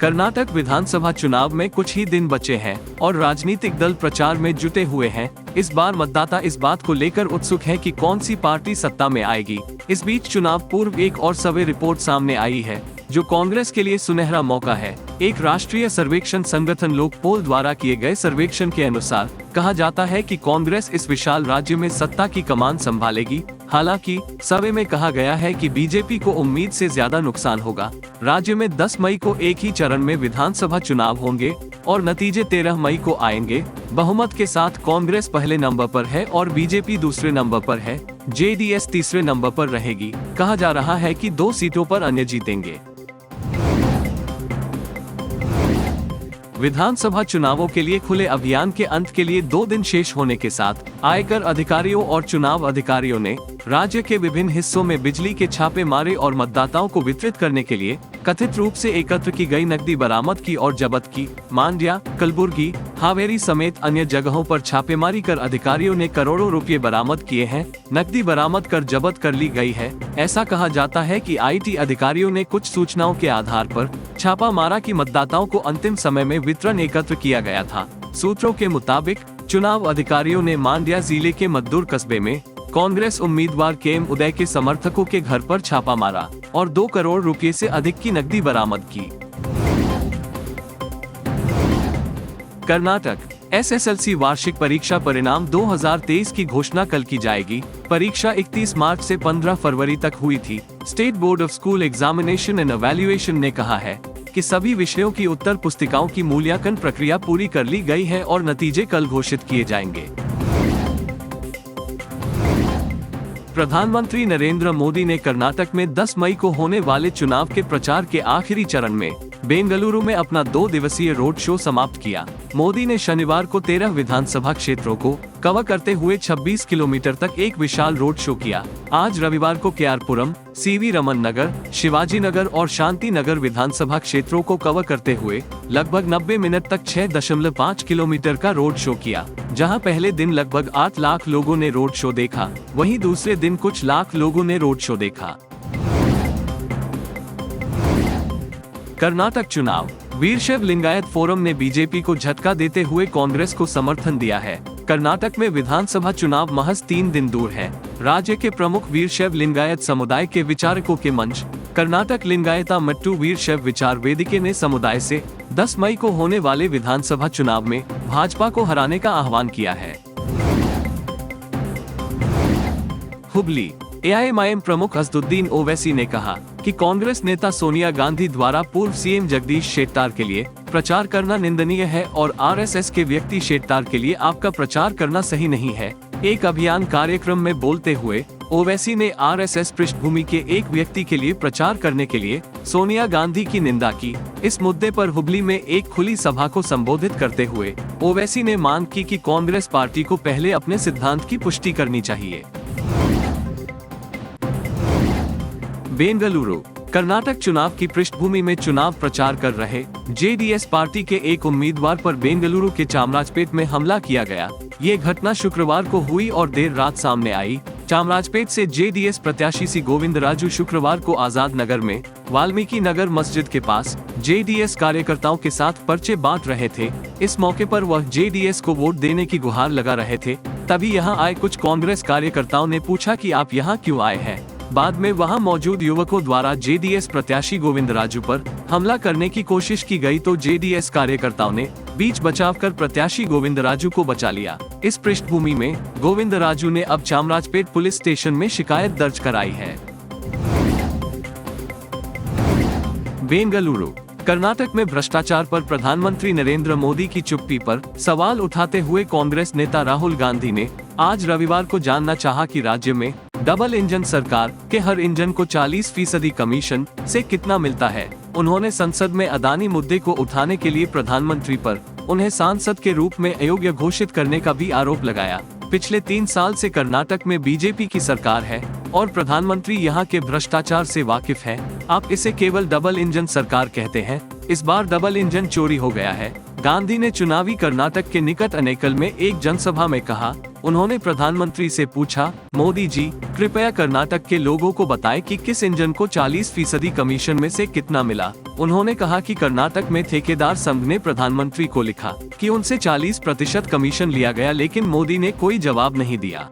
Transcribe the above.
कर्नाटक विधानसभा चुनाव में कुछ ही दिन बचे हैं और राजनीतिक दल प्रचार में जुटे हुए हैं। इस बार मतदाता इस बात को लेकर उत्सुक है कि कौन सी पार्टी सत्ता में आएगी। इस बीच चुनाव पूर्व एक और सर्वे रिपोर्ट सामने आई है जो कांग्रेस के लिए सुनहरा मौका है। एक राष्ट्रीय सर्वेक्षण संगठन लोकपोल द्वारा किए गए सर्वेक्षण के अनुसार कहा जाता है कि कांग्रेस इस विशाल राज्य में सत्ता की कमान संभालेगी। हालांकि सर्वे में कहा गया है कि बीजेपी को उम्मीद से ज्यादा नुकसान होगा। राज्य में 10 मई को एक ही चरण में विधानसभा चुनाव होंगे और नतीजे 13 मई को आएंगे। बहुमत के साथ कांग्रेस पहले नंबर पर है और बीजेपी दूसरे नंबर पर है। जेडीएस तीसरे नंबर पर रहेगी। कहा जा रहा है कि 2 सीटों पर अन्य जीतेंगे। विधानसभा चुनावों के लिए खुले अभियान के अंत के लिए 2 दिन शेष होने के साथ आयकर अधिकारियों और चुनाव अधिकारियों ने राज्य के विभिन्न हिस्सों में बिजली के छापे मारे और मतदाताओं को वितरित करने के लिए कथित रूप से एकत्र की गई नकदी बरामद की और जब्त की। मांड्या, कलबुर्गी, हावेरी समेत अन्य जगहों पर छापेमारी कर अधिकारियों ने करोड़ों रुपए बरामद किए हैं। नकदी बरामद कर जब्त कर ली गई है। ऐसा कहा जाता है कि आईटी अधिकारियों ने कुछ सूचनाओं के आधार पर छापा मारा कि मतदाताओं को अंतिम समय में वितरण एकत्र किया गया था। सूत्रों के मुताबिक चुनाव अधिकारियों ने मांड्या जिले के मद्दूर कस्बे में कांग्रेस उम्मीदवार केएम उदय के समर्थकों के घर पर छापा मारा और 2 करोड़ रुपए से अधिक की नकदी बरामद की। कर्नाटक एसएसएलसी वार्षिक परीक्षा परिणाम 2023 की घोषणा कल की जाएगी। परीक्षा 31 मार्च से 15 फरवरी तक हुई थी। State board of school examination and evaluation ने कहा है कि सभी विषयों की उत्तर पुस्तिकाओं की मूल्यांकन प्रक्रिया पूरी कर ली गई है और नतीजे कल घोषित किए जाएंगे। प्रधानमंत्री नरेंद्र मोदी ने कर्नाटक में 10 मई को होने वाले चुनाव के प्रचार के आखिरी चरण में बेंगलुरु में अपना 2 दिवसीय रोड शो समाप्त किया। मोदी ने शनिवार को 13 विधानसभा क्षेत्रों को कवर करते हुए 26 किलोमीटर तक एक विशाल रोड शो किया। आज रविवार को केआरपुरम, सीवी रमन नगर, शिवाजी नगर और शांति नगर विधानसभा क्षेत्रों को कवर करते हुए लगभग 90 मिनट तक 6.5 किलोमीटर का रोड शो किया। जहां पहले दिन लगभग 8 लाख लोगों ने रोड शो देखा, वहीं दूसरे दिन कुछ लाख लोगों ने रोड शो देखा। कर्नाटक चुनाव, वीरशैव लिंगायत फोरम ने बीजेपी को झटका देते हुए कांग्रेस को समर्थन दिया है। कर्नाटक में विधानसभा चुनाव महज 3 दिन दूर है। राज्य के प्रमुख वीरशैव लिंगायत समुदाय के विचारकों के मंच कर्नाटक लिंगायता मट्टू वीरशैव विचार वेदिके ने समुदाय से 10 मई को होने वाले विधानसभा चुनाव में भाजपा को हराने का आह्वान किया है। हुबली, एआईएमआईएम प्रमुख असदुद्दीन ओवैसी ने कहा कि कांग्रेस नेता सोनिया गांधी द्वारा पूर्व सीएम जगदीश शेट्टार के लिए प्रचार करना निंदनीय है और आरएसएस के व्यक्ति शेट्टार के लिए आपका प्रचार करना सही नहीं है। एक अभियान कार्यक्रम में बोलते हुए ओवैसी ने आरएसएस पृष्ठभूमि के एक व्यक्ति के लिए प्रचार करने के लिए सोनिया गांधी की निंदा की। इस मुद्दे पर हुबली में एक खुली सभा को संबोधित करते हुए ओवैसी ने मांग की कि कांग्रेस पार्टी को पहले अपने सिद्धांत की पुष्टि करनी चाहिए। बेंगलुरु, कर्नाटक चुनाव की पृष्ठभूमि में चुनाव प्रचार कर रहे जेडीएस पार्टी के एक उम्मीदवार पर बेंगलुरु के चामराजपेट में हमला किया गया। ये घटना शुक्रवार को हुई और देर रात सामने आई। चामराजपेट से जेडीएस प्रत्याशी सी गोविंदराजू शुक्रवार को आजाद नगर में वाल्मीकि नगर मस्जिद के पास जेडीएस कार्यकर्ताओं के साथ पर्चे बांट रहे थे। इस मौके पर वह जेडीएस को वोट देने की गुहार लगा रहे थे। तभी यहां आए कुछ कांग्रेस कार्यकर्ताओं ने पूछा कि आप यहां क्यों आए हैं। बाद में वहां मौजूद युवकों द्वारा जेडीएस प्रत्याशी गोविंदराजू पर हमला करने की कोशिश की गई तो जेडीएस कार्यकर्ताओं ने बीच बचाव कर प्रत्याशी गोविंदराजू को बचा लिया। इस पृष्ठभूमि में गोविंदराजू ने अब चामराजपेट पुलिस स्टेशन में शिकायत दर्ज कराई है। बेंगलुरु, कर्नाटक में भ्रष्टाचार पर प्रधानमंत्री नरेंद्र मोदी की चुप्पी पर सवाल उठाते हुए कांग्रेस नेता राहुल गांधी ने आज रविवार को जानना चाहा कि राज्य में डबल इंजन सरकार के हर इंजन को 40% कमीशन से कितना मिलता है। उन्होंने संसद में अदानी मुद्दे को उठाने के लिए प्रधानमंत्री पर उन्हें सांसद के रूप में अयोग्य घोषित करने का भी आरोप लगाया। पिछले 3 साल से कर्नाटक में बीजेपी की सरकार है और प्रधानमंत्री यहां के भ्रष्टाचार से वाकिफ है। आप इसे केवल डबल इंजन सरकार कहते हैं। इस बार डबल इंजन चोरी हो गया है। गांधी ने चुनावी कर्नाटक के निकट अनेकल में एक जनसभा में कहा। उन्होंने प्रधानमंत्री से पूछा, मोदी जी, कृपया कर्नाटक के लोगों को बताएं कि किस इंजन को 40% कमीशन में से कितना मिला। उन्होंने कहा कि कर्नाटक में ठेकेदार संघ ने प्रधानमंत्री को लिखा कि उनसे 40% कमीशन लिया गया, लेकिन मोदी ने कोई जवाब नहीं दिया।